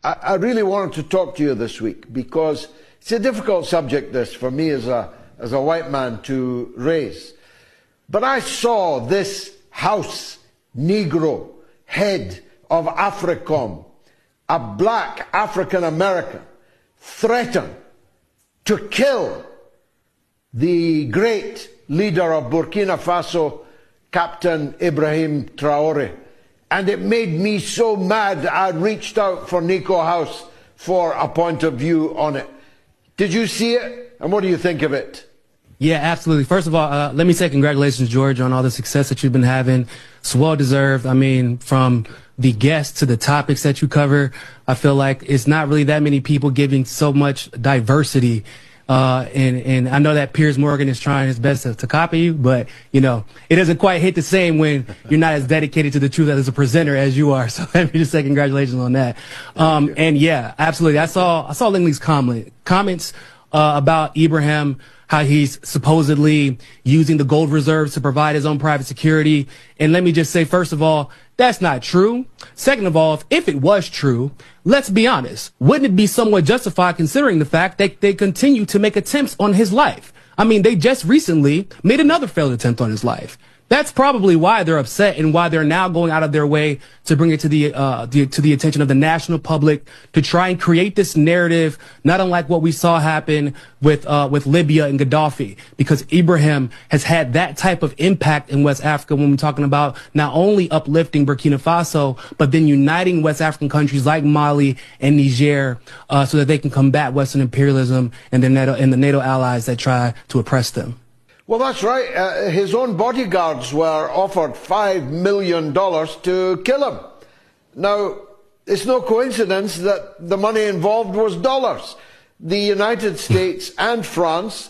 I really wanted to talk to you this week because it's a difficult subject, this, for me as a white man to raise. But I saw this House Negro head of AFRICOM, a black African American, threaten to kill the great leader of Burkina Faso, Captain Ibrahim Traoré. And it made me so mad I reached out for Nico House for a point of view on it. Did you see it? And what do you think of it? Yeah, absolutely. First of all, let me say congratulations, George, on all the success that you've been having. It's well deserved. I mean, from the guests to the topics that you cover, I feel like it's not really that many people giving so much diversity. And I know that Piers Morgan is trying his best to copy you, but, you know, it doesn't quite hit the same when you're not as dedicated to the truth as a presenter as you are. So let me just say congratulations on that. And yeah, absolutely. I saw Lingley's comments about Ibrahim, how he's supposedly using the gold reserves to provide his own private security. And let me just say, first of all, that's not true. Second of all, if it was true, let's be honest. Wouldn't it be somewhat justified considering the fact that they continue to make attempts on his life? I mean, they just recently made another failed attempt on his life. That's probably why they're upset and why they're now going out of their way to bring it to the attention of the national public to try and create this narrative, not unlike what we saw happen with Libya and Gaddafi, because Ibrahim has had that type of impact in West Africa when we're talking about not only uplifting Burkina Faso, but then uniting West African countries like Mali and Niger, so that they can combat Western imperialism and the NATO allies that try to oppress them. Well, that's right. His own bodyguards were offered $5 million to kill him. Now, it's no coincidence that the money involved was dollars. The United States and France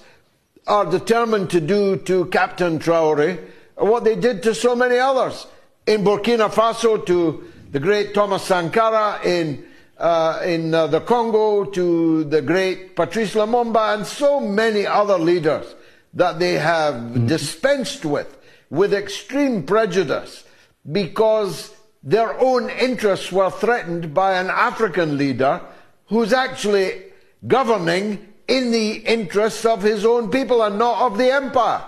are determined to do to Captain Traoré what they did to so many others. In Burkina Faso, to the great Thomas Sankara, in the Congo, to the great Patrice Lumumba, and so many other leaders that they have dispensed with extreme prejudice because their own interests were threatened by an African leader who's actually governing in the interests of his own people and not of the empire.